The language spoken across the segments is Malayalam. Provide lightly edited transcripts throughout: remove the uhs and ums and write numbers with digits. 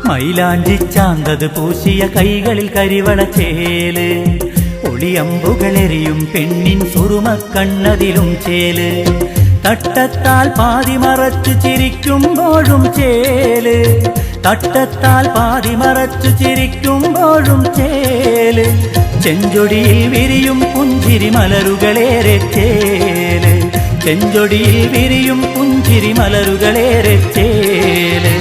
മൈലാഞ്ചി ചാന്തത് പൂശിയ കൈകളിൽ കരിവളച്ചേല്, ഒളിയമ്പുകളെറിയും പെണ്ണിൻ സുറുമക്കണ്ണതിലും ചേല്, തട്ടത്താൽ പാതി മറച്ചു ചിരിക്കുമ്പോഴും ചേല്, തട്ടത്താൽ പാതി മറച്ചു ചിരിക്കുമ്പോഴും ചേല്, ചെഞ്ചൊടിയിൽ വിരിയും പുഞ്ചിരി മലരുകളേറെ ചേല്, ചെഞ്ചൊടിയിൽ വിരിയും പുഞ്ചിരി മലരുകളേറെ ചേല്.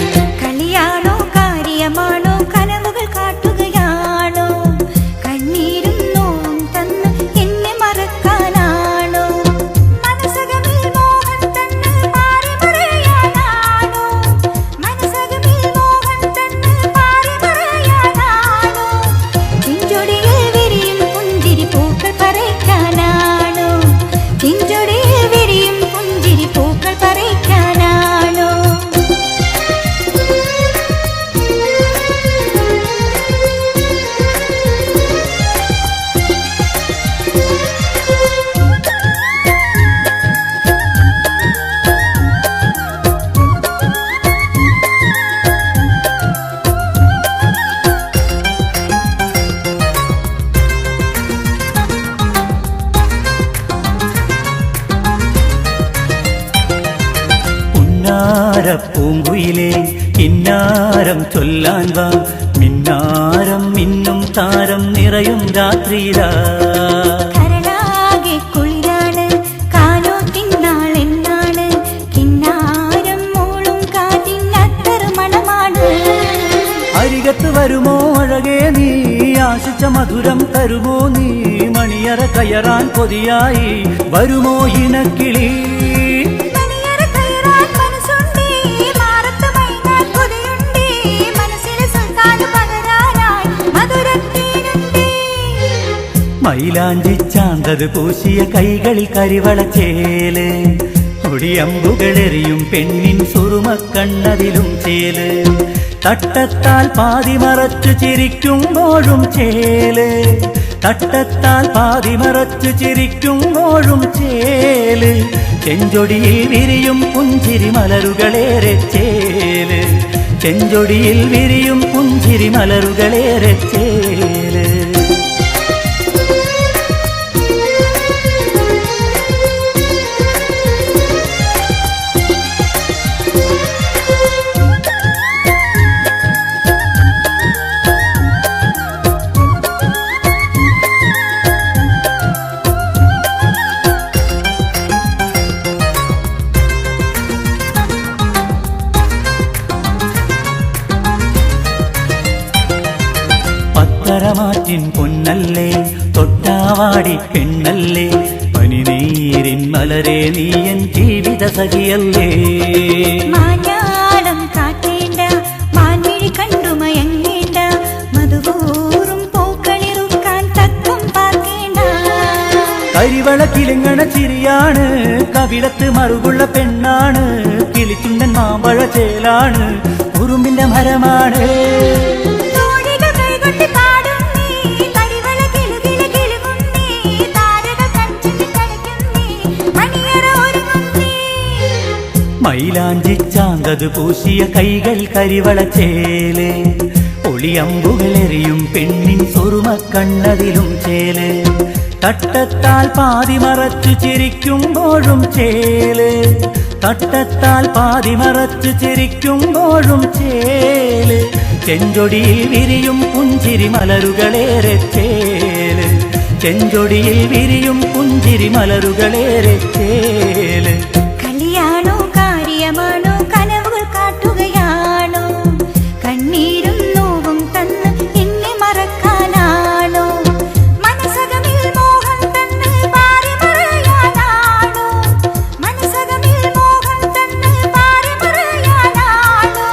കളിയാണോ കാര്യമാണോ കനവുകൾ കാട്ടുകയാണോ, കണ്ണീരും നോവും തന്ന് എന്നെ മറക്കാനാണോ, മനസ്സകമിൽ മോഹം തന്ന് പാറി പറയാനാണോ, മനസ്സകമിൽ മോഹം തന്ന് പാറി പറയാനാണോ, ചെഞ്ചൊടിയിൽ വിരിയും പുഞ്ചിരി പൂക്കൾ പറിക്കാനാണോ, ചെഞ്ചൊടിയിൽ വിരിയും പുഞ്ചിരി പൂക്കൾ പറിക്കാനാണോ. പൂങ്കുയിലേ കിന്നാരം ചൊല്ലാൻ വാ, മിന്നാരം മിന്നും താരം നിറയും രാത്രിയിലാ. കരളാകെ കുളിരാണ് കാലോത്തിൻ നാളെന്നാണ്, കിന്നാരം മൂളും കാറ്റിനത്തർ മണമാണ്. അരികത്ത് വരുമോ അഴകേ നീ, ആശിച്ച മധുരം തരുമോ നീ, മണിയറ കയറാൻ കൊതിയായി വരുമോ ഇണക്കിളി. മൈലാഞ്ചി ചാന്തത് പൂശിയ കൈകളിൽ കരിവളച്ചേല്, ഒളിയമ്പുകളെറിയും പെണ്ണിൻ സുറുമക്കണ്ണതിലും ചേല്, തട്ടത്താൽ പാതി മറച്ചു ചിരിക്കുമ്പോഴും ചേല്, തട്ടത്താൽ പാതി മറച്ചു ചിരിക്കുമ്പോഴും ചേല്, ചെഞ്ചൊടിയിൽ വിരിയും പുഞ്ചിരി മലരുകളേറെ ചേല്, ചെഞ്ചൊടിയിൽ വിരിയും പുഞ്ചിരി മലരുകളേറെ ചേല്. പത്തരമാറ്റിൻ പൊന്നല്ലേ തൊട്ടാവാടി പെണ്ണല്ലേ, പനിനീരിൻ മലരെ നീയൻ ജീവിത സഖിയല്ലേ. മാഞ്ഞാളം കാട്ടേണ്ട മാൻമിഴി കണ്ടുമയങ്ങേണ്ട, മധുവൂറും പൂക്കളിറുക്കാൻ തക്കം പാർക്കേണ്ട. കരിവള കിലുങ്ങണ ചിരിയാണ്, കവിളത്ത് മറുകുള്ള പെണ്ണാണ്, കിളിച്ചുണ്ടൻ മാമ്പഴ ചേലാണ്, ഉറുമ്പിന്റെ മരമാണ്. മൈലാഞ്ചി ചാന്തത് പൂശിയ കൈകൾ കരിവളച്ചേല്, ഒളിയമ്പുകളെറിയും പെണ്ണിൻ സുറുമക്കണ്ണതിലും ചേല്, തട്ടത്താൽ പാതി മറച്ചു ചിരിക്കുമ്പോഴും ചേല്, തട്ടത്താൽ പാതി മറച്ചു ചിരിക്കുമ്പോഴും ചേല്, ചെഞ്ചൊടിയിൽ വിരിയും പുഞ്ചിരി മലരുകളേറെ ചേല്, ചെഞ്ചൊടിയിൽ വിരിയും പുഞ്ചിരി മലരുകളേറെ ചേല്. കളിയാണോ കാര്യമാണോ കനവുകൾ കാട്ടുകയാണോ, കണ്ണീരും നോവും തന്ന് എന്നെ മറക്കാനാണോ, മനസ്സകമിൽ മോഹം തന്ന് പാറി പറയാനാണോ, മനസ്സകമിൽ മോഹം തന്ന് പാറി പറയാനാണോ,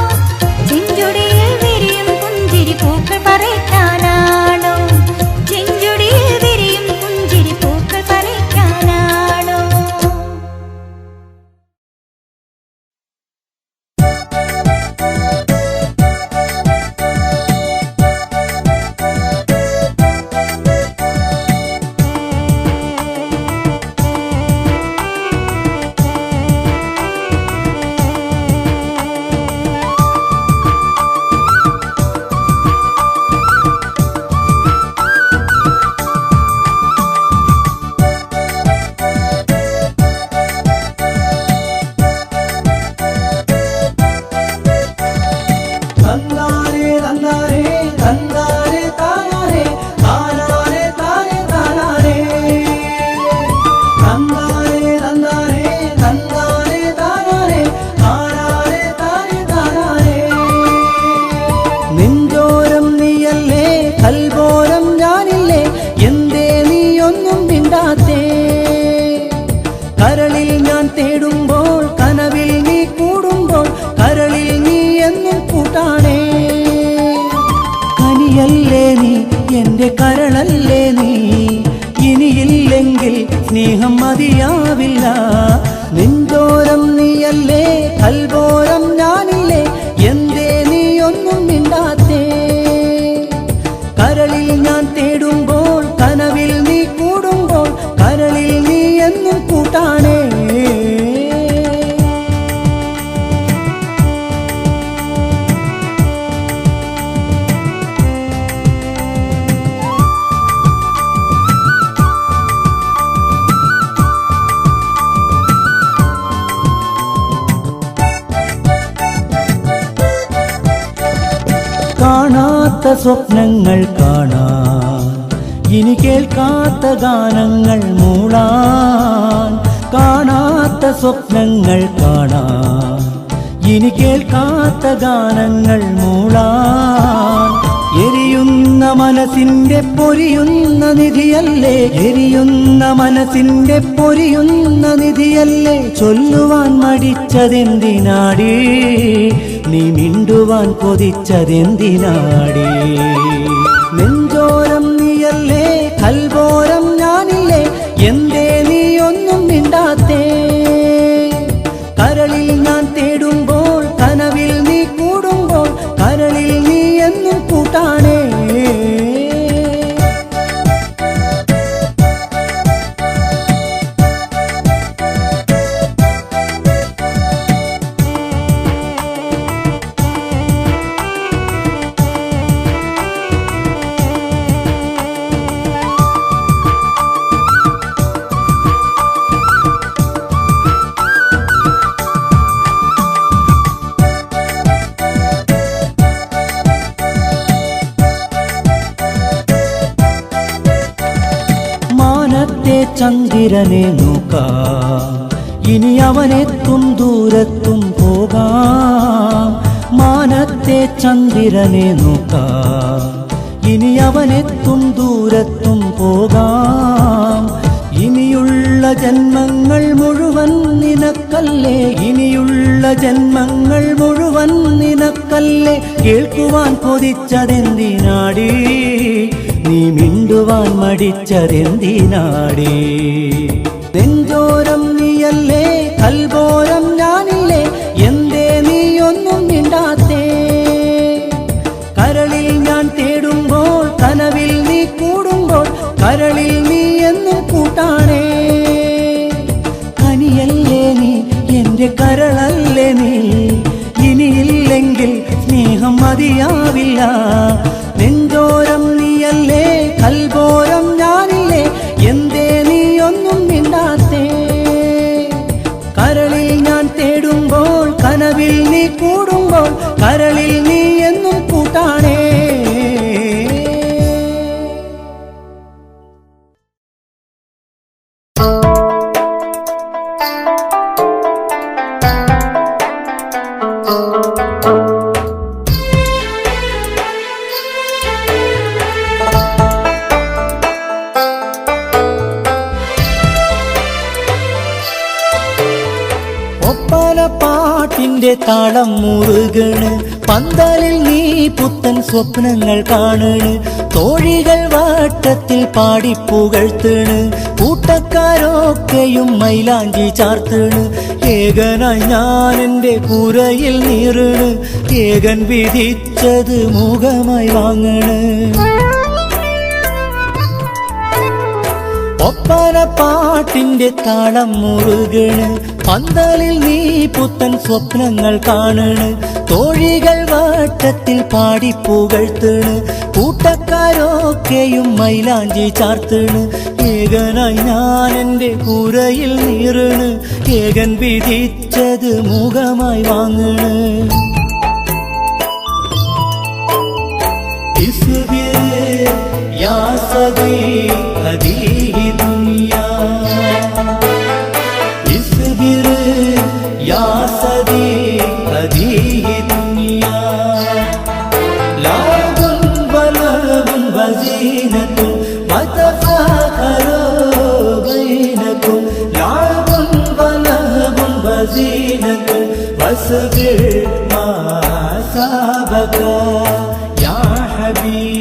ചെഞ്ചൊടിയിൽ വിരിയും പുഞ്ചിരി പൂക്കൾ പറിക്കാനാണോ, ചെഞ്ചൊടിയിൽ വിരിയും പുഞ്ചിരി പൂക്കൾ പറിക്കാനാണോ. കാണാത്ത സ്വപ്നങ്ങൾ കാണാൻ, ഇനി കേൾക്കാത്ത ഗാനങ്ങൾ മൂളാൻ. കാണാത്ത സ്വപ്നങ്ങൾ കാണാൻ, ഇനി കേൾക്കാത്ത ഗാനങ്ങൾ മൂളാൻ. എരിയുന്ന മനസ്സിന്റെ പൊരിയുന്ന നിധിയല്ലേ, എരിയുന്ന മനസ്സിന്റെ പൊരിയുന്ന നിധിയല്ലേ. ചൊല്ലുവാൻ മടിച്ചതെന്തിനാടി, നീ മിണ്ടുവാൻ കൊതിച്ചതെന്തിനാടി. നെഞ്ചോരം നീയല്ലേ, കൽബോരം ഞാനില്ലേ, എന്തേ നീ ഒന്നും മിണ്ടാത്തേ. കരളിൽ ഞാൻ തേടുമ്പോൾ, കനവിൽ നീ കൂടുമ്പോൾ, കരളിൽ നീ എന്നും കൂട്ടാണേ. ചന്ദ്രനെ നോക്കാം, ഇനി അവനെത്തും ദൂരത്തും പോകാം. മാനത്തെ ചന്ദ്രനെ നോക്കാം, ഇനി അവനെത്തും ദൂരത്തും പോകാം. ഇനിയുള്ള ജന്മങ്ങൾ മുഴുവൻ നിനക്കല്ലേ, ഇനിയുള്ള ജന്മങ്ങൾ മുഴുവൻ നിനക്കല്ലേ. കേൾക്കുവാൻ കൊതിച്ചതെന്തിനാടി, നീ മിണ്ടുവാൻ മടിച്ചതെന്തിനാടി. നെഞ്ചോരം നീയല്ലേ, കൽബോരം ഞാനില്ലേ, എന്തേ നീ ഒന്നും മിണ്ടാത്തേ. കരളിൽ ഞാൻ തേടുമ്പോൾ, കനവിൽ നീ കൂടുമ്പോൾ, കരളിൽ നീ എന്നും കൂട്ടാണേ. കനിയല്ലേ നീ, എന്റെ കരളല്ലേ നീ, ഇനിയില്ലെങ്കിൽ സ്നേഹം മതിയാവില്ല. നെഞ്ചോരം നീയല്ലേ, കൽബോരം ഞാനില്ലേ, എന്തേ നീ ഒന്നും മിണ്ടാത്തേ. കരളിൽ ഞാൻ തേടുമ്പോൾ, കനവിൽ നീ കൂടുമ്പോൾ, കരളിൽ നീ എന്നും കൂട്ടാണേ. പാട്ടിന്റെ താളം മുറുകണ്, പന്തലിൽ നീ പുത്തൻ സ്വപ്നങ്ങൾ കാണണ്. തോഴികൾ വട്ടത്തിൽ പാടിപ്പുകഴ്ത്തണ്, കൂട്ടക്കാരൊക്കെയും മൈലാഞ്ചി ചാർത്തണ്. ഏകനായി ഞാൻ എൻ്റെ പുരയിൽ നീറണ്, ഏകൻ വിധിച്ചത് മുഖമായി വാങ്ങണ്. ഒപ്പന പാട്ടിന്റെ താളം മുറുകണ്, പന്തലിൽ നീ പുത്തൻ സ്വപ്നങ്ങൾ കാണണ്. തോഴികൾ വട്ടത്തിൽ പാടിപ്പുകഴ്ത്തണ്, കൂട്ടക്കാരൊക്കെയും മൈലാഞ്ചി ചാർത്തണ്. ഏകനായി ഞാൻ എൻ്റെ പുരയിൽ നീറണ്, ഏകൻ വിധിച്ചത് മുഖമായി വാങ്ങണ്. യാ സദീഖ് ഹദീഹി ദുനിയാ, ഇസ്ബിർ യാ സദീഖ് ഹദീഹി ദുനിയാ. ലഅബുൻ വലഅബുൻ വസീനത്തുൻ വതഫാഖറു ബൈനകും. ലഅബുൻ വലഅബുൻ വസീനത്തുൻ വസ്ബിർ മാ അസാബക യാ ഹബീബ്.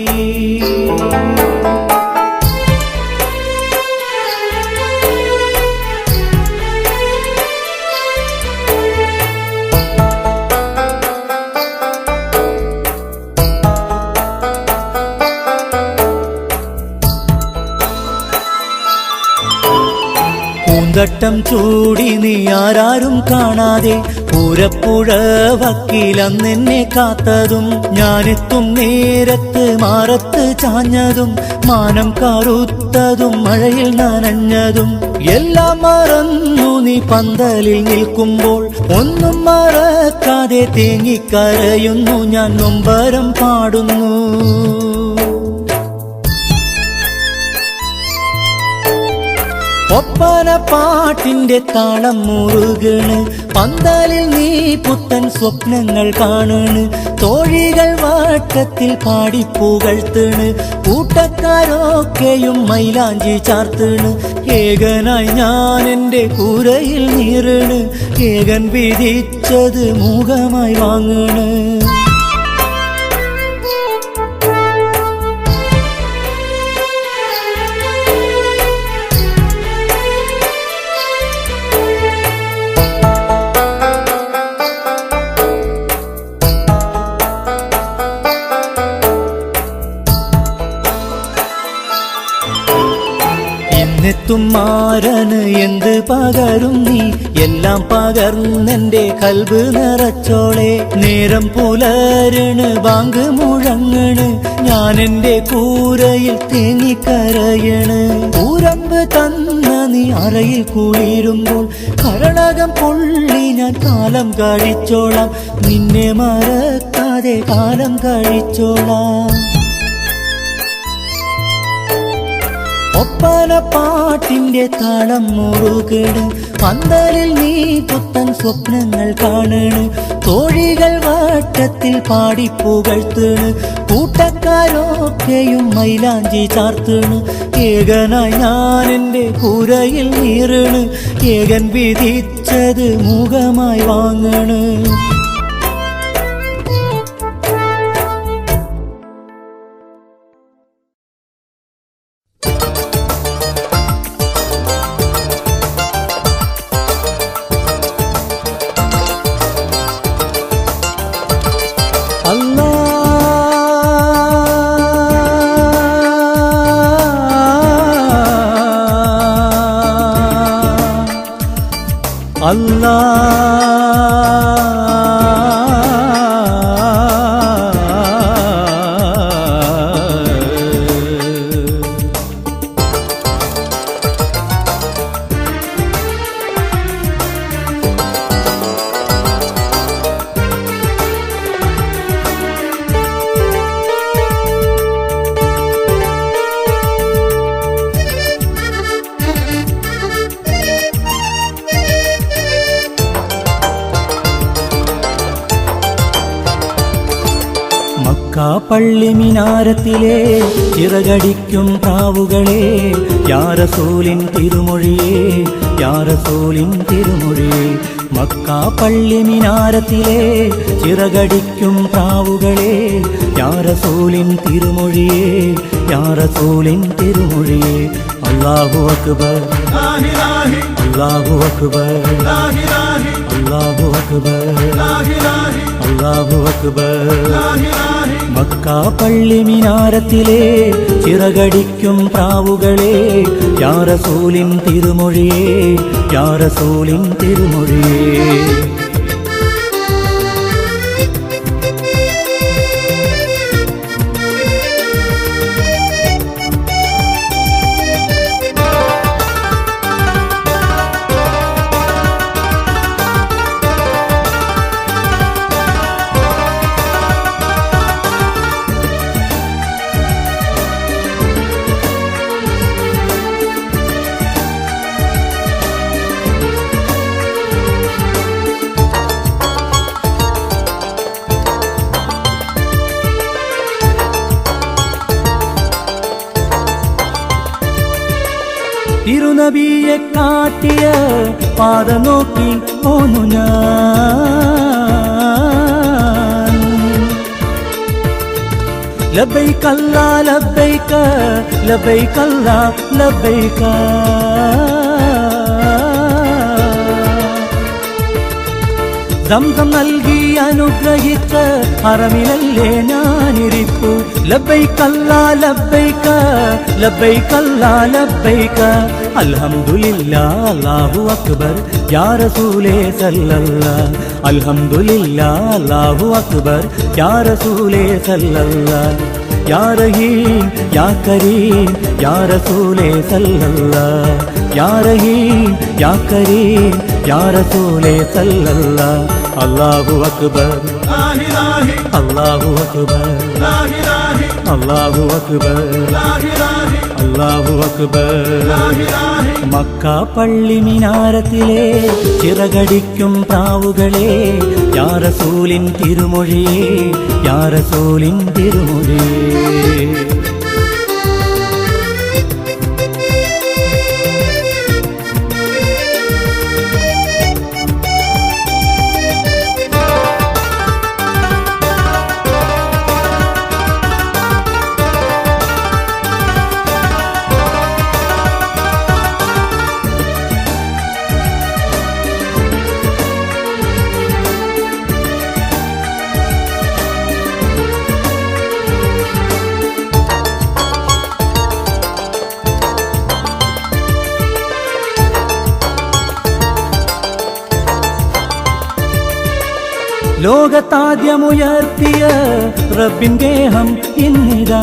പൂന്തട്ടം ചൂടി നീ ആരാരും കാണാതെ, പൂരപ്പുഴ വക്കീലന്നെന്നെ കാത്തതും ഞാനെത്തും നേരത്ത് മാറത്ത് ചാഞ്ഞതും മാനം കറുത്തതും മഴയിൽ നനഞ്ഞതും എല്ലാം മറന്നു നീ പന്തലിൽ നിൽക്കുമ്പോൾ ഒന്നും മറക്കാതെ തേങ്ങിക്കരയുന്നു ഞാൻ നൊമ്പരം പാടുന്നു. ഒപ്പന പാട്ടിന്റെ താളം മുറുകണ് പന്തലിൽ നീ പുത്തൻ സ്വപ്നങ്ങൾ കാണണ് തോഴികൾ വട്ടത്തിൽ പാടിപ്പുകഴ്ത്തണ് കൂട്ടക്കാരൊക്കെയും മൈലാഞ്ചി ചാർത്തണ് ഏകനായി ഞാൻ എന്റെ കൂരയിൽ നീറണ് ഏകൻ വിധിച്ചത് മൂകമായി വാങ്ങണ്. എത്തും മാരന് എന്ത് പകരും നീ എല്ലാം പകർന്നെന്റെ കൽബ് നിറച്ചോളെ നേരം പുലരണ് ബാങ്ക് മുഴങ്ങണ് ഞാൻ എന്റെ കൂരയിൽ തേങ്ങിക്കരയണ് കൂരമ്പ് തന്ന നീ അറയിൽ കുളിരുമ്പോൾ കരളകം പൊള്ളി ഞാൻ കാലം കഴിച്ചോളാം നിന്നെ മറക്കാതെ കാലം കഴിച്ചോളാം. ഒപ്പന പാട്ടിന്റെ താളം മുറുകണ് പന്തലിൽ നീ പുത്തൻ സ്വപ്നങ്ങൾ കാണണ് തോഴികൾ വട്ടത്തിൽ പാടിപ്പുകഴ്ത്തണ് കൂട്ടക്കാരൊക്കെയും മൈലാഞ്ചി ചാർത്തണ് ഏകനായി ഞാൻ എന്റെ കൂരയിൽ നീറണ് ഏകൻ വിധിച്ചത് മൂകമായി വാങ്ങണ്. പള്ളി മിനാരത്തിലെ ചിറകടിക്കും പ്രാവുകളെ യാ റസൂലിൻ തിരുമൊഴിയേ യാ റസൂലിൻ തിരുമൊഴിയേ മക്കാ പള്ളി മിനാരത്തിലെ ചിറകടിക്കും പ്രാവുകളെ യാ റസൂലിൻ തിരുമൊഴിയേ യാ റസൂലിൻ തിരുമൊഴിയേ അല്ലാഹു അക്ബർ അല്ലാഹു അക്ബർ അല്ലാഹു അക്ബർ അല്ലാഹു അക്ബർ. മക്കാ പള്ളി മിനാരത്തിലെ ചിറകടിക്കും പ്രാവുകളെ യാ റസൂലിൻ തിരുമൊഴിയേ യാ റസൂലിൻ തിരുമൊഴിയേ. തിരുനബിയെ കാട്ടിയ പാത നോക്കി പോന്നു ഞാൻ. ലബ്ബൈക അല്ലാ ലബ്ബൈക ലബ്ബൈക അല്ലാ ലബ്ബൈക. സംസം നൽകി അനുഗ്രഹിച്ച ഹറമിലല്ലേ ഞാനിരിപ്പു. ലബ്ബൈക അല്ലാ ലബ്ബൈക ലബ്ബൈക അല്ലാ ലബ്ബൈക അൽഹംദുലില്ലാ അല്ലാഹു അക്ബർ യാ റസൂലേ സല്ലല്ലാഹ് അൽഹംദുലില്ലാ അല്ലാഹു അക്ബർ യാ റസൂലേ സല്ലല്ലാഹ് യാ റഹീം യാ കരീം യാ റസൂലേ സല്ലല്ലാഹ് യാ റഹീം യാ കരീം യാ റസൂലേ സല്ലല്ലാഹ് അല്ലാഹു അക്ബർ അല്ലാഹു അക്ബർ അല്ലാഹു അക്ബർ അല്ലാഹു അക്ബർ മക്ക പള്ളി മിനാരത്തിലെ ചിറകടിക്കും പ്രാവുകളെ യാ റസൂലിൻ തിരുമൊഴിയേ യാ റസൂലിൻ തിരുമൊഴിയേ ലോകത്താദ്യമുയർത്തിയ റബ്ബിൻ ഗേഹം ഇന്നിതാ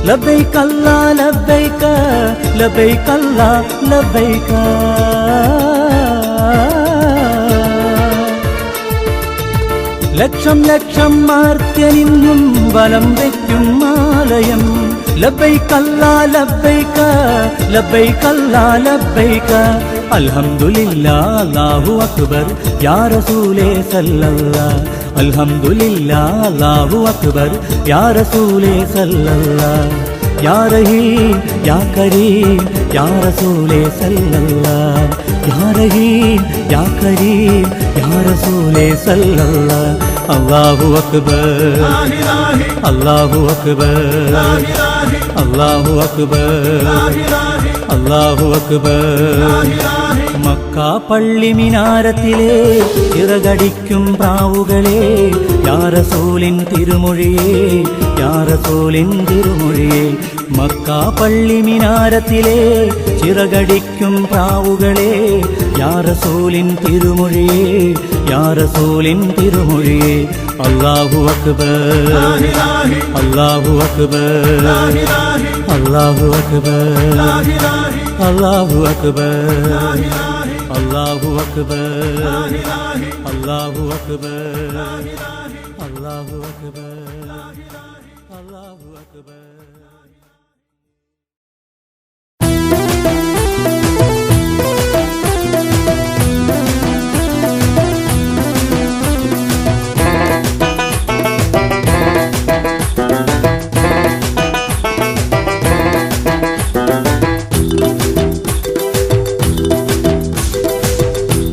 ലബ്ബൈക അല്ലാ ലബ്ബൈക ലബ്ബൈക അല്ലാ ലബ്ബൈക ലക്ഷം ലക്ഷം മാർത്യനിന്നും വലം വയ്ക്കും ആലയം ലബ്ബൈക അല്ലാ ലബ്ബൈക ലബ്ബൈക അല്ലാ ലബ്ബൈക അൽഹംദുലില്ലാ അല്ലാഹു അക്ബർ യാ റസൂലേ സല്ലല്ലാഹ് അൽഹംദുലില്ലാ അല്ലാഹു അക്ബർ യാ റസൂലേ സല്ലല്ലാഹ് യാ റഹീം യാ കരീം യാ റസൂലേ സല്ലല്ലാഹ് യാ റഹീം യാ കരീം യാ റസൂലേ സല്ലല്ലാഹ് അല്ലാഹു അക്ബർ അല്ലാഹു അക്ബർ അല്ലാഹു അക്ബർ അല്ലാഹു അക്ബർ മക്ക പള്ളി മിനാരത്തിലെ ചിറകടിക്കും പ്രാവുകളെ യാ റസൂലിൻ തിരുമൊഴിയേ യാ റസൂലിൻ തിരുമൊഴിയേ മക്ക പള്ളി മിനാരത്തിലെ ചിറകടിക്കും പ്രാവുകളെ യാ റസൂലിൻ തിരുമൊഴിയേ യാ റസൂലിൻ തിരുമൊഴിയേ അല്ലാഹു അക്ബർ അല്ലാഹു അക്ബർ അല്ലാഹു അക്ബർ അല്ലാഹു അക്ബർ അല്ലാഹു അക്ബർ അല്ലാഹു അക്ബർ അല്ലാഹു അക്ബർ അല്ലാഹു അക്ബർ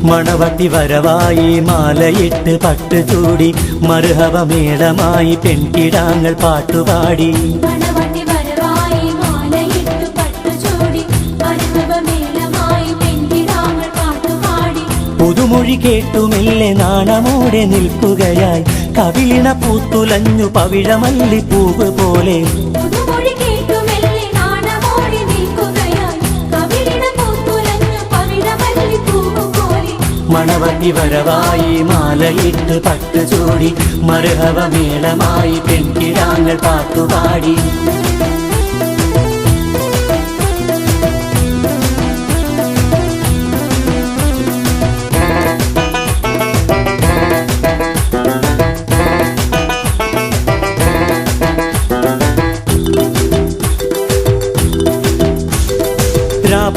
മണവട്ടി വരവായി മാലയിട്ട് പട്ടുചൂടി മർഹബ മേളമായി പെൺകിടാങ്ങൾ പാട്ടുപാടി മണവട്ടി വരവായി മാലയിട്ട് പട്ടുചൂടി മർഹബ മേളമായി പെൺകിടാങ്ങൾ പാട്ടുപാടി പുതുമൊഴി കേട്ടു മെല്ലെ നാണമോടെ നിൽക്കുകയായി കവിളിണ പൂത്തുലഞ്ഞു പവിഴമല്ലിപ്പൂവ് പോലെ പുതുമൊഴി കേട്ടു മെല്ലെ നാണമോടെ നിൽക്കുകയായി കവിളിണ പൂത്തുലഞ്ഞു പവിഴമല്ലിപ്പൂവ് പോലെ മണവട്ടി വരവായി മാലയിട്ട് പട്ടുചൂടി മർഹബ മേളമായി പെൺകിടാങ്ങൾ പാട്ടുപാടി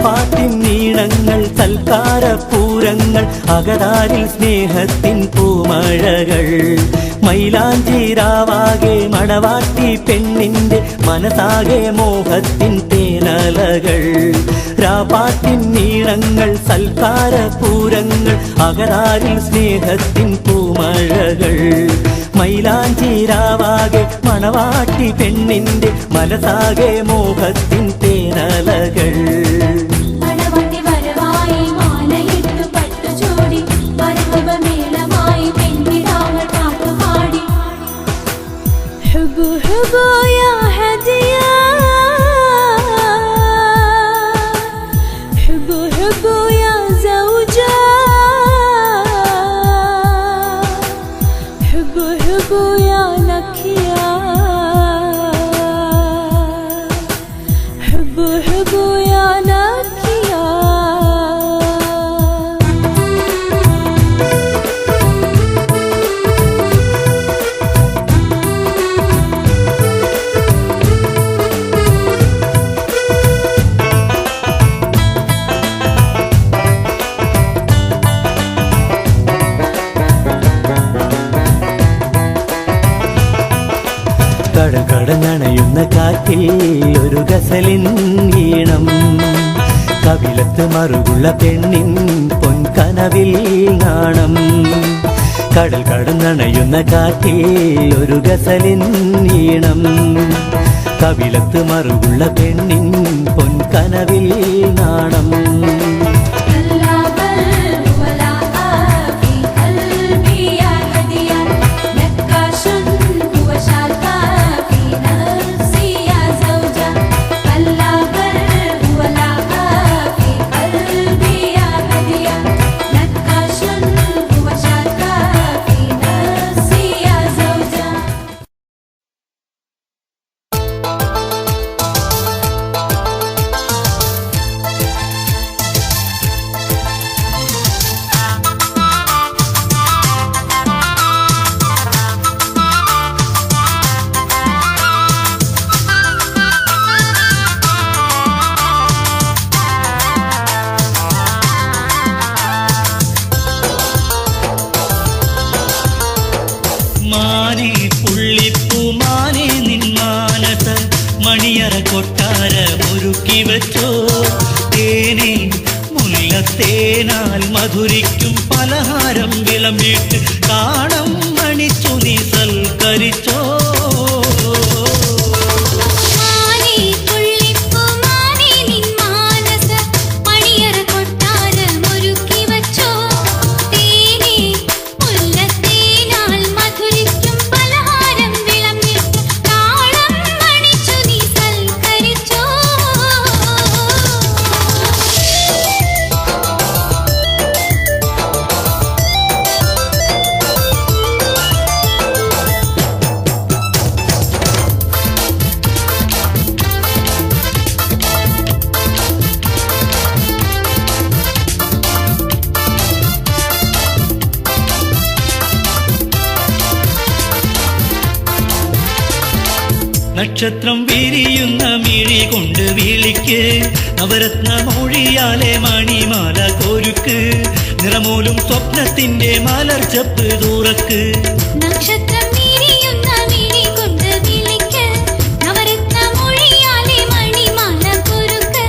പാട്ടിൻ നീണങ്ങൾ സൽക്കാരപ്പൂരങ്ങൾ അകതാരിൽ സ്നേഹത്തിൻ പൂമഴകൾ മൈലാഞ്ചിരാവാകെ മണവാട്ടി പെണ്ണിന്റെ മനസാകെ മോഹത്തിൻ തേനലകൾ രാപാട്ടിൻ നീണങ്ങൾ സൽക്കാരപ്പൂരങ്ങൾ അകതാരിൽ സ്നേഹത്തിൻ പൂമഴകൾ മൈലാഞ്ചിരാവാകെ മണവാട്ടി പെണ്ണിന്റെ മനസാകെ മോഹത്തിൻ തേനലകൾ മണവട്ടി വരവായി മാലയിട്ട് പട്ടുചൂടി മർഹബ മേളമായി പെൺകിടാങ്ങൾ പാട്ടുപാടി ഹുബു ഹുബു യാ حبوا حبوا يا زوجة حبوا حبوا يا نكيا حبوا حبوا يا نكيا കടകടനണയുന്ന കാറ്റിൽ ഒരു ഗസലിൻ ഈണം കവിളത്ത് മറുകുള്ള പെണ്ണിൻ പൊൻകനവിൽ നാണം കടൽ കടന്നണയുന്ന കാറ്റിൽ ഒരു ഗസലിൻ ഈണം കവിളത്ത് മറുകുള്ള പെണ്ണിൻ പൊൻകനവിൽ നാണം മണിയറ കൊട്ടാരമൊരുക്കി വെച്ചോ തേനെ മുല്ലത്തേനാൽ മധുരിക്കും പലഹാരം വിളമ്പിട്ട് കാണം മണിച്ചു നീ സൽക്കരിച്ചോ നക്ഷത്രം വിരിയുന്ന മിഴി കൊണ്ട് വിളിക്ക് നവരത്ന മൊഴിയാലെ മണിമാല കോരുക്ക് നിറമൂലും സ്വപ്നത്തിന്റെ മലർച്ചപ്പ് തുറക്ക് നക്ഷത്രം വിരിയുന്ന മിഴി കൊണ്ട് വിളിക്ക് നവരത്ന മൊഴിയാലെ മണിമാല കോരുക്ക്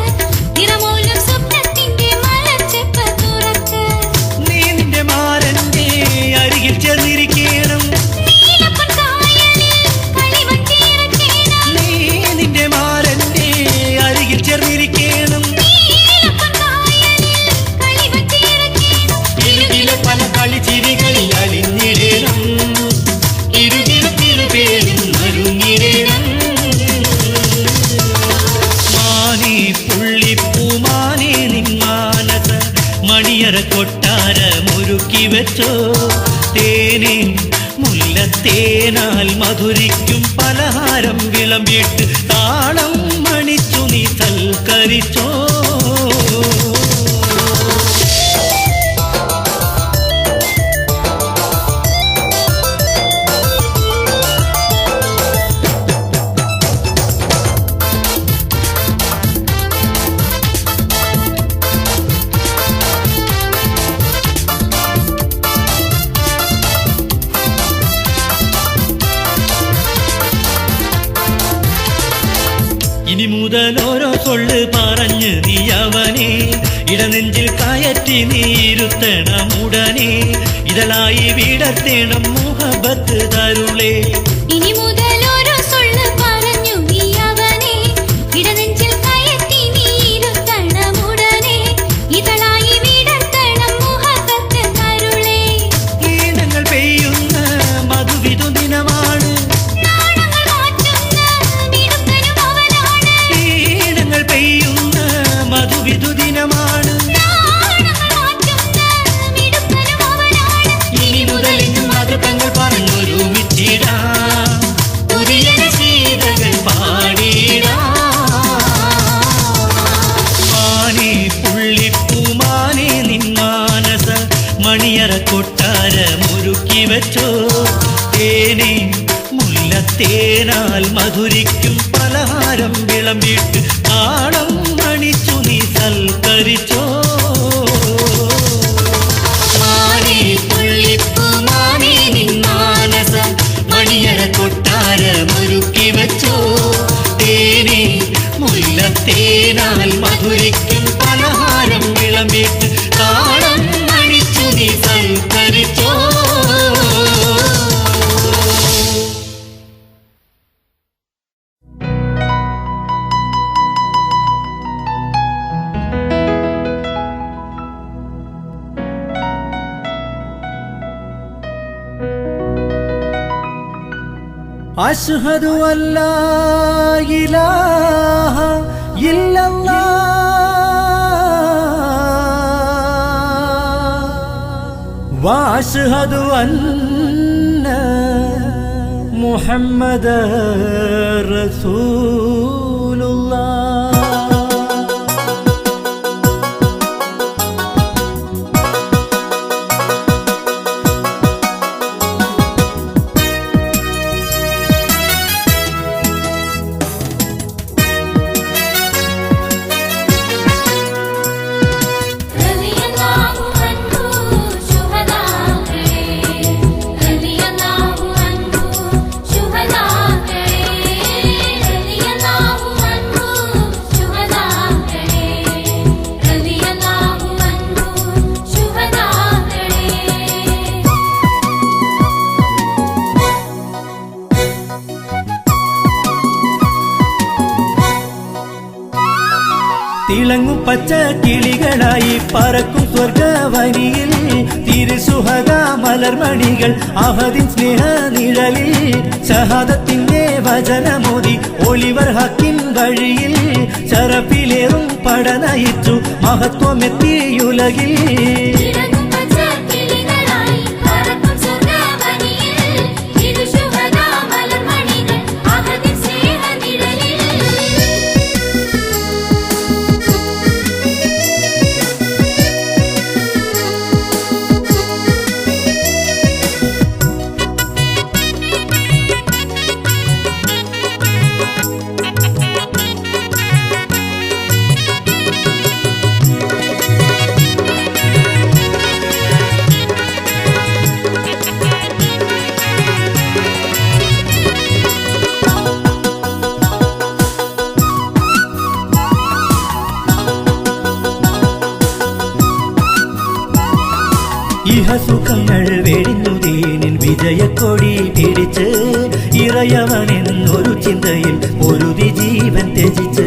നിറമൂലും സ്വപ്നത്തിന്റെ മലർച്ചപ്പ് തുറക്ക് നീ നിന്റെ മാരന്റെ അരികിൽ ചേർന്നിരിക്കണം ചേർന്നിരിക്കണം പല കളിച്ചിരികളിൽ അലിഞ്ഞിടണം ഇരുപേരും നറുങ്ങിടണം മാനേ പുള്ളിപ്പൂമാനേ നിന്മാനസ മണിയറ കൊട്ടാരമൊരുക്കി വെച്ചോ തേനെ മുല്ലത്തേനാൽ മധുരിക്കും പലഹാരം വിളമ്പിട്ട് താളം മണിച്ചു നീ സൽക്കരിച്ചോ ഇനി മുതൽ ഓരോ സൊള്ളു പറഞ്ഞു നീ അവനെ ഇടനെഞ്ചിൽ കയറ്റി നീ ഇരുത്തണം ഉടനെ ഇതളായി വിടർത്തേണം മുഹബത്ത് തരുളേ ഇനി മുതൽ ഓരോ സൊള്ളു പറഞ്ഞു നീ അവനെ ഇടനെഞ്ചിൽ കയറ്റി നീ ഇരുത്തണം ഉടനെ ഇതളായി വിടർത്തണം മുഹബത്ത് തരുളേ ഈണങ്ങൾ പെയ്യുന്ന മധുവിധു ദിനമാണ് പെയ്യുന്ന മധുവിധു ദിനമാണ് കൊട്ടാരമൊരുക്കി വെച്ചോ തേനെ മുല്ലത്തേനാൽ മധുരിക്കും പലഹാരം വിളമ്പിട്ട് താളം മണിച്ചു നീ സൽക്കരിച്ചോ മാനേ പുള്ളിപ്പൂ മാനേ നിൻ മാനസം മണിയറ കൊട്ടാരമൊരുക്കി വെച്ചോ തേനെ മുല്ലത്തേനാൽ മധുരിക്കും പലഹാരം വിളമ്പിട്ട് താളം മണിച്ചു നീ സൽക്കരിച്ചോ അശ്ഹദു അല്ലാ ഇലാഹ ഇല്ലല്ലാഹ് വഅശ്ഹദു അന്ന മുഹമ്മദർ റസൂലുള്ളാഹ് തിളങ്ങും പച്ച കിളികളായി പറക്കും സ്വർഗവനിയിൽ തിരുസുഹദ മലർമണികൾ അഹദിൻ സ്നേഹ നിഴലിൽ ഷഹാദത്തിന്റെ വചനമോദി ഒലിവർ ഹക്കിൻ വഴിയിൽ ശറഫിലേറും പടനയിച്ചു മഹത്വമെത്തിയുലകിൽ ഇഹസുഖങ്ങൾ വെടിഞ്ഞു ദീനിൻ വിജയക്കൊടി പിടിച്ച് ഇറയവനെന്നൊരു ചിന്തയിൽ പൊരുതി ജീവൻ ത്യജിച്ച്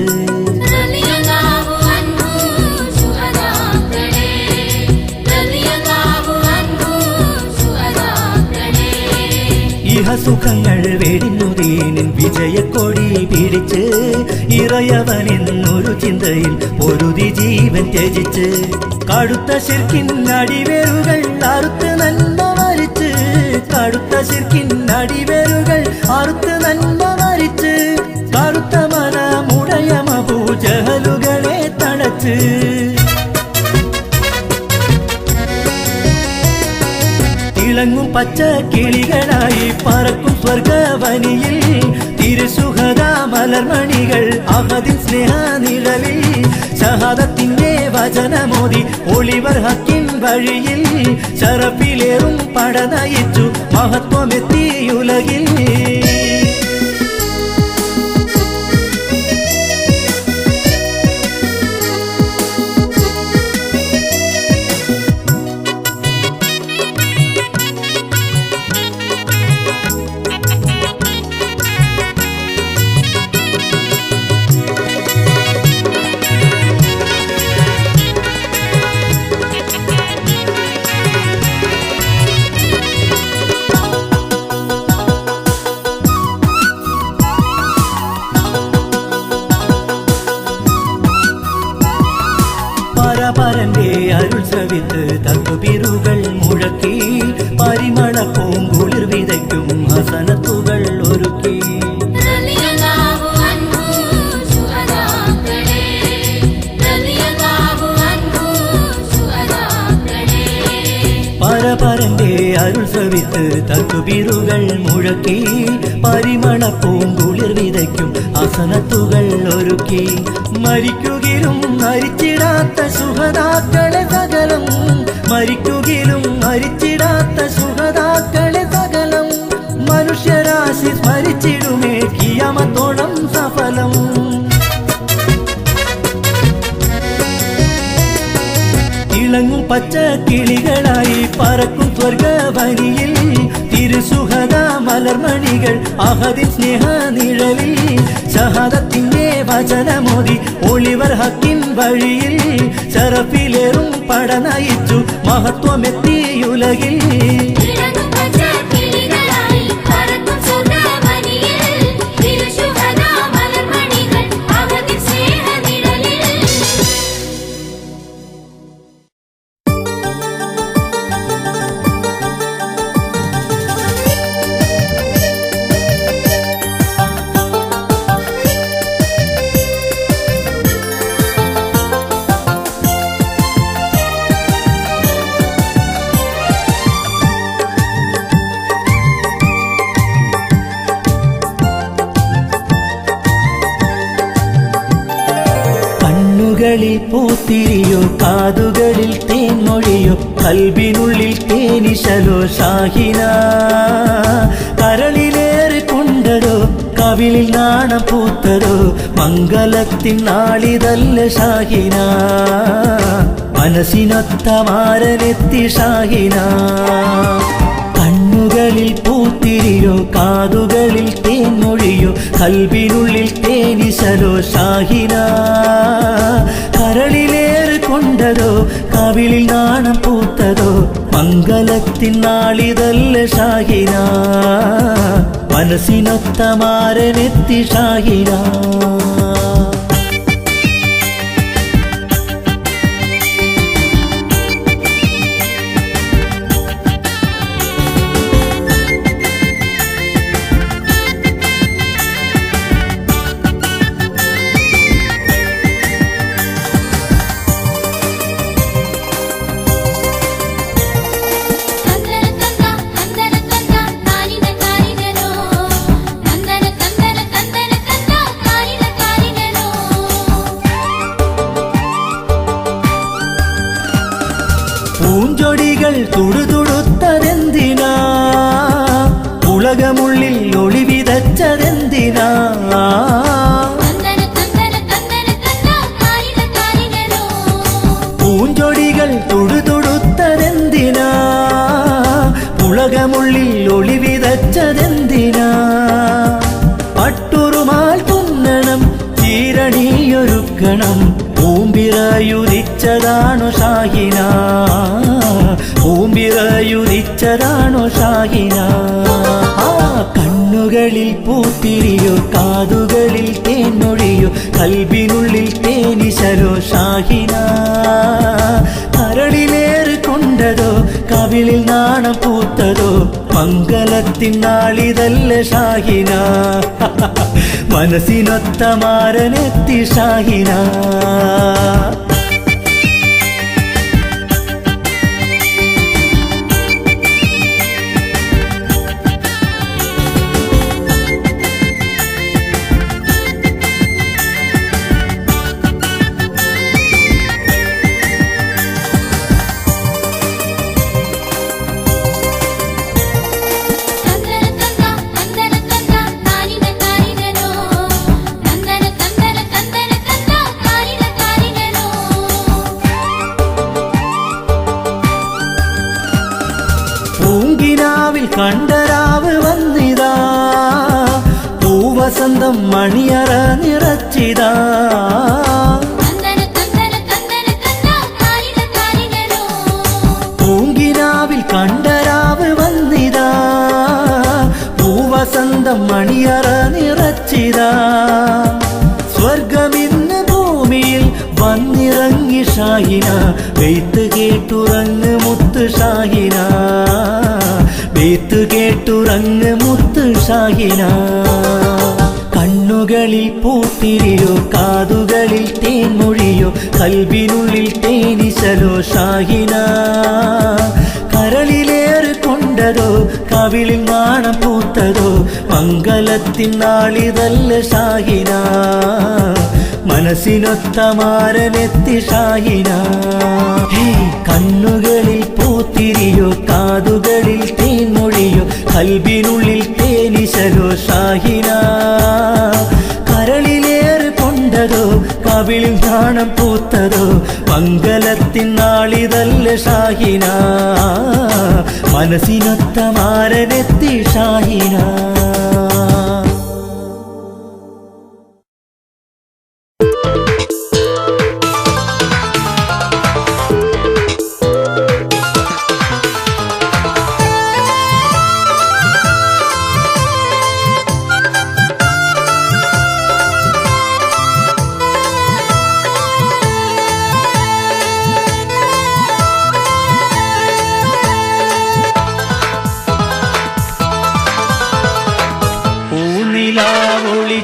ഇഹസുഖങ്ങൾ വെടിഞ്ഞു ദീനിൻ വിജയക്കൊടി പിടിച്ച് ഇറയവനെന്നൊരു ചിന്തയിൽ പൊരുതി ജീവൻ ത്യജിച്ച് കടുത്ത ശിർക്കിൻ അടിവേരുകൾ അറുത്ത് നന്മ വരിച്ച് കടുത്ത ശിർക്കിൻ അടിവേരുകൾ അറുത്ത് നന്മ വരിച്ച് കറുത്ത മനമുടയ മബൂജഹലുകളെ തടച്ച് തിളങ്ങും പച്ച കിളികളായി പറക്കും സ്വർഗവനിയിൽ തിരുസുഹദ മലർമണികൾ അഹദിൻ സ്നേഹ നിഴലിൽ ഷഹാദത്തിന്റെ വചനമോദി ഒളിവർ ഹക്കിൻ വഴിയിൽ ശറഫിലേറും പടനയിച്ചു മഹത്വമെത്തിയുലകിൽ പരന്റെ അരുൾ ശ്രവിത്ത് തക്കുപിരുകൾ മുഴക്കി പരിമള പൂങ്കുളിർ വിതയ്ക്കും ഹസനത്തുകൾ ഒരുക്കി പരപരന്റെ അരുൾ ശ്രവിത്ത് തത്തുബീറുകൾ മുഴക്കി പരിമള പൂങ്കുളിർ വിതയ്ക്കും അസനത്തുകൾ ഒരുക്കി മരിക്കുകിലും മരിച്ചിടാത്ത സുഹദാക്കളെ സകലം മരിക്കുകിലും മരിച്ചിടാത്ത സുഹദാക്കളെ സകലം മനുഷ്യരാശി സ്മരിച്ചിടുമേ കിയാമത്തോളം സഫലം ഇളങ്ങും പച്ച കിളികളായി പറക്കും സ്വർഗവനിയിൽ തിരുസുഹദ മലർമണികൾ അഹദിൻ സ്നേഹ നിഴലിൽ ഷഹാദത്തിന്റെ വചനമോദി ഒളിവർ ഹക്കിൻ വഴിയിൽ ശറഫിലേറും പട നയിച്ചു മഹത്വമെത്തിയുലകിൽ കണ്ണുകളിൽ പൂത്തിരിയോ കാതുകളിൽ തേൻമൊഴിയോ കൽബിനുള്ളിൽ തേനിശലോ ഷാഹിന കരളിലേറെ കൊണ്ടതോ കവിളിൽ നാണം പൂത്തതോ മംഗളത്തിൻ നാളിതല്ല ഷാഹിന മനസ്സിനൊത്ത മാരനെത്തി ഷാഹിന കണ്ണുകളിൽ പൂത്തിരിയോ കാതുകളിൽ തേൻമൊഴിയോ കൽബിനുള്ളിൽ തേനിശലോ ഷാഹിന കരളിലേറെ കൊണ്ടതോ കവിളിൽ നാണം പൂത്തതോ മംഗളത്തിൻ നാളിതല്ല ഷാഹിന മനസ്സിനൊത്ത മാരനെത്തി ഷാഹിന പൂഞ്ചൊടികൾ തുടുതുടുത്തതെന്തിനാ ഉലകമുള്ളിൽ ഒളി വിതച്ചതെന്തിനാ പൂഞ്ചൊടികൾ തുടുതുടുത്തതെന്തിനാ ഉലകമുള്ളിൽ ഒളി വിതച്ചതെന്തിനാ പട്ടുറുമാൽ തുന്നണം ചീരണിയൊരുക്കണം പൂമ്പിറയുദിച്ചതാണോ ഷാഹിന പൂമ്പിറയുദിച്ചതാണോ ഷാഹിന കണ്ണുകളിൽ പൂത്തിരിയോ കാതുകളിൽ തേൻമൊഴിയോ കൽബിനുള്ളിൽ തേനിശലോ ഷാഹിന കരളിലേറെ കൊണ്ടതോ കവിളിൽ നാണം പൂത്തതോ മംഗളത്തിൻ നാളിതല്ല ഷാഹിന മനസ്സിനൊത്ത മാരനെത്തി ഷാഹിന പൂങ്കിനാവിൽ കണ്ടരാവ് വന്നിതാ പൂവസന്തം മണിയറ നിറച്ചിതാ പൂങ്കിനാവിൽ കണ്ടരാവ് വന്നിതാ പൂവസന്തം മണിയറ നിറച്ചിതാ സ്വർഗമിന്ന് ഭൂമിയിൽ വന്നിറങ്ങി ഷാഹിന വെയ്ത്ത് കേട്ടുറങ്ങ് മുത്ത് ഷാഹിന വെയ്ത്ത് കേട്ടുറങ്ങ് മുത്ത് ഷാഹിന കണ്ണുകളിൽ പൂത്തിരിയോ കാതുകളിൽ തേൻമൊഴിയോ കൽബിനുള്ളിൽ തേനിശലോ ഷാഹിന കരളിൽ കവിളിൽ നാണം പൂത്തതോ മംഗലത്തിൻ നാളിതല്ല ഷാഹിന മനസ്സിനൊത്ത മാരനെത്തി ഷാഹിന കണ്ണുകളിൽ പൂത്തിരിയോ കാതുകളിൽ തേൻമൊഴിയോ കൽബിനുള്ളിൽ തേനിശലോ ഷാഹിന കരളിലേറെ കൊണ്ടതോ കവിളിൽ നാണം പൂത്തതോ മംഗലത്തിൻ നാളിതല്ല ഷാഹിന മനസ്സിനൊത്ത മാരനെത്തി ഷാഹിന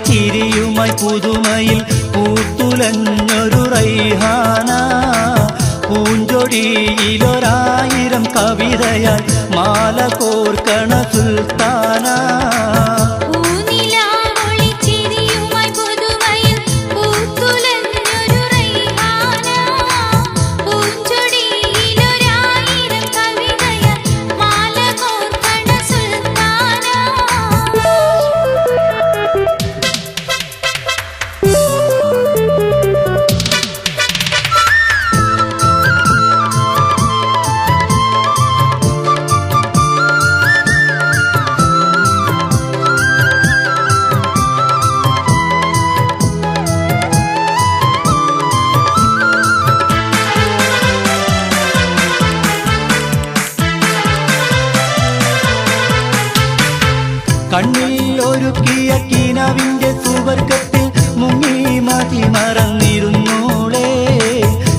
ചിരിയുമായി പുതുമയിൽ പൂത്തുലഞ്ഞൊരു റൈഹാന പൂഞ്ചൊടിയിലൊരായിരം കവിതയാൽ മാല കോർക്കണ സുൽത്താന കണ്ണിൽ ഒരുക്കിയ കിനാവിന്റെ സുവർഗത്തിൽ മുങ്ങി മതി മറന്നിരുന്നോളെ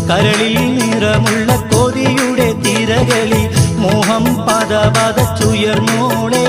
കരളിൽ നിറമുള്ള കൊതിയുടെ തിരകളിൽ മോഹം പദപദച്ചുയർന്നോളെ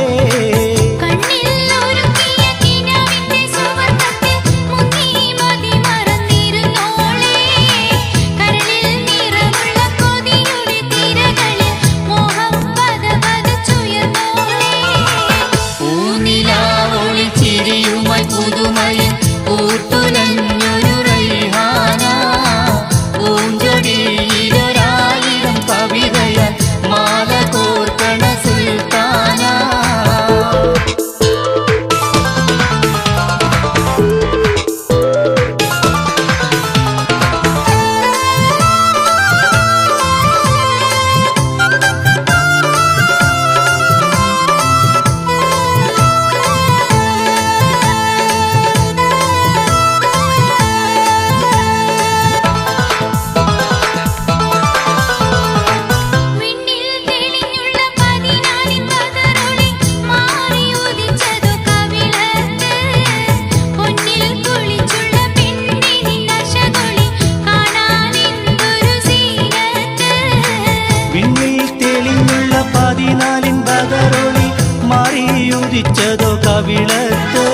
ോ കവിളത്ത്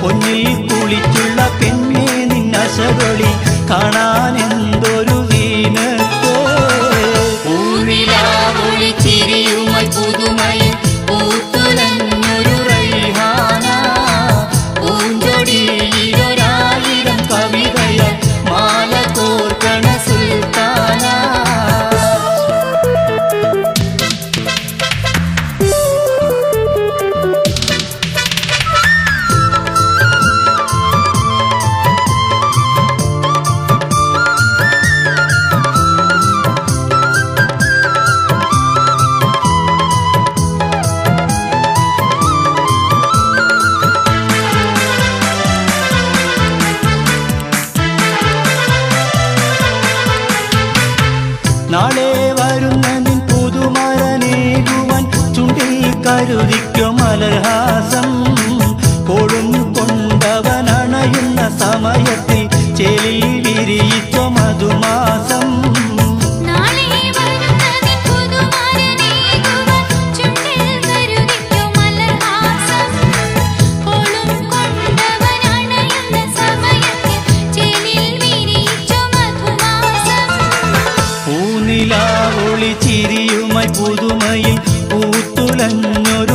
പൊന്നിൽ കുളിച്ചുള്ള പെണ്ണെ നിന്നശകളി കാണാൻ എന്തൊരു വീനത്ത് ചിരിയുമായി പുതുമയിൽ പൂത്തുലഞ്ഞൊരു റൈഹാന പൂഞ്ചൊടിയിലൊരായിരം കവിതയാൽ മാല കോർക്കണ സുൽത്താന നാളെ വരുന്ന നിൻ പുതുമരനേകുവാൻ ചുണ്ടിൽ കരുതിക്കോ മലർഹാസം കൊടും കൊണ്ടവനണയുന്ന സമയത്തിൽ ചെളിൽ വിരിയിച്ചോ മധുമാസം ചിരിയുമായി പുതുമയിൽ പൂത്തുലഞ്ഞൊരു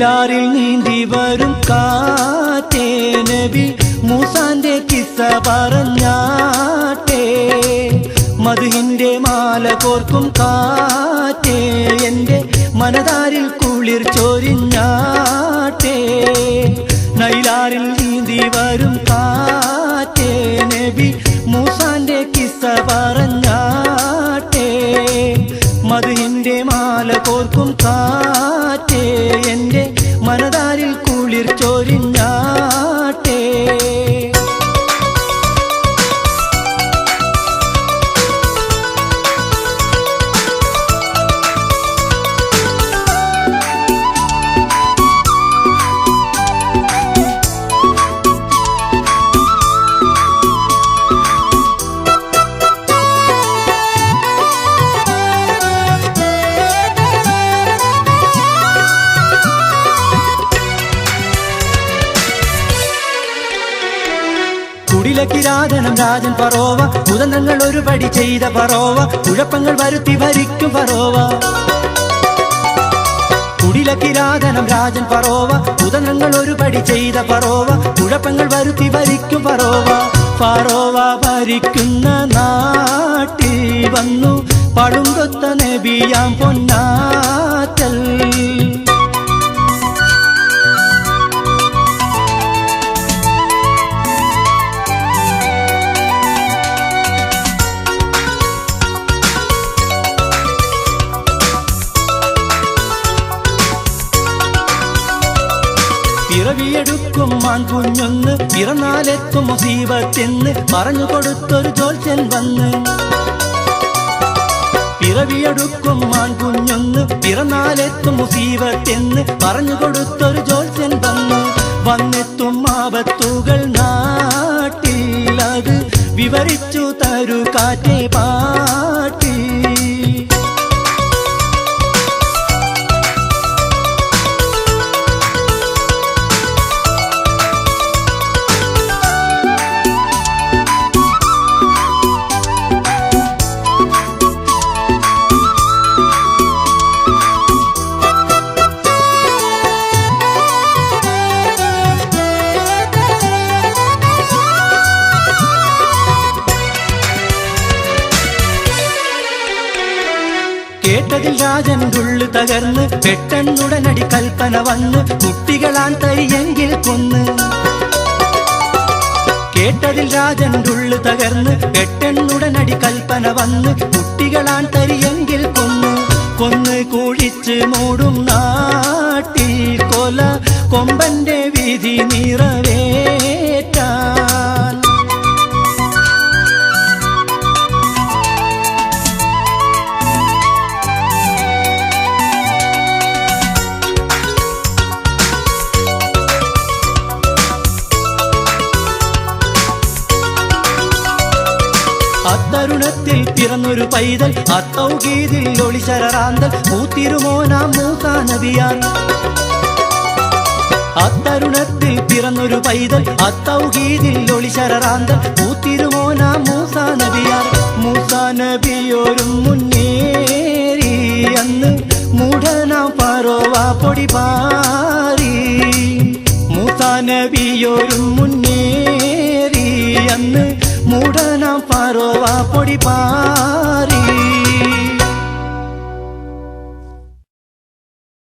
നൈലാറിൽ നീന്തി വരും കാറ്റേ നബി മൂസാന്റെ കിസ്സ പറഞ്ഞാട്ടേ മധുഹിന്റെ മാല കോർക്കും കാറ്റേ എൻ്റെ മനതാരിൽ കുളിർ ചൊരിഞ്ഞാട്ടേ നൈലാറിൽ നീന്തി വരും കാറ്റേ നബി മൂസാന്റെ കിസ്സ പറഞ്ഞാട്ടേ മധുഹിന്റെ മാല കോർക്കും കാറ്റേ എൻ്റെ മനതാരിൽ കുളിർ ചൊരിഞ്ഞാട്ടേ കുടിലക്കിരാതനം രാജൻ പറോവ കുതന്ത്രങ്ങൾ ഒരു പടി ചെയ്ത പറോവ കുഴപ്പങ്ങൾ വരുത്തി ഭരിക്കും പറോവ കുടിലക്കിരാതനം രാജൻ പറോവ കുതന്ത്രങ്ങൾ ഒരു പടി ചെയ്ത പറോവ കുഴപ്പങ്ങൾ വരുത്തി ഭരിക്കും പറോവ പറോവ ഭരിക്കുന്ന നാട്ടിൽ വന്നു പടുങ്കൊത്ത നബിയാം പൊന്നാറ്റൽ പിറവിയെടുക്കും മാൻകുഞ്ഞൊന്ന് പിറന്നാലെത്തും മുസീബത്തെന്ന് പറഞ്ഞു കൊടുത്തൊരു ജോത്സ്യൻ വന്ന് പിറവിയെടുക്കും മാൻകുഞ്ഞൊന്ന് പിറന്നാലെത്തും മുസീബത്തെന്ന് പറഞ്ഞു കൊടുത്തൊരു ജോത്സ്യൻ വന്ന് വന്നെത്തും ആപത്തുകൾ നാട്ടിൽ അത് വിവരിച്ചു തരൂ കാറ്റേ പാട്ടി കേട്ടതിൽ രാജൻ ഉള്ളു തകർന്ന് പെട്ടെന്നുടനടി കൽപ്പന വന്ന് കുട്ടികളാൻ തരിയെങ്കിൽ കൊന്ന് കേട്ടതിൽ രാജൻ ഉള്ളു തകർന്ന് പെട്ടെന്നുടനടി കൽപ്പന വന്ന് കുട്ടികളാൻ തരിയെങ്കിൽ കൊന്ന് കൊന്ന് കുഴിച്ച് മൂടും നാട്ടിൽ കൊല കൊമ്പന്റെ വിധി നിറവേറ്റാൻ അത്തരുണത്തിൽ പിറന്നൊരു പൈതൽ അത്തൗഹീദിൽ ഒളിശരാന്തൽ മൂത്തിരുമോനാം മൂസാ നബിയാർ അത്തരുണത്തിൽ പിറന്നൊരു പൈതൽ അത്തൗഹീദിൽ ഒളിശരാന്തൽ മൂത്തിരുമോനാം മൂസാ നബിയാർ മൂസാ നബിയോരും മുന്നേറി അന്ന് മൂഢനാം പറോവ പൊടി പാറി മൂസാ നബിയോരും മുന്നേറി അന്ന് മൂഢനാം പറോവ പൊടി പാറി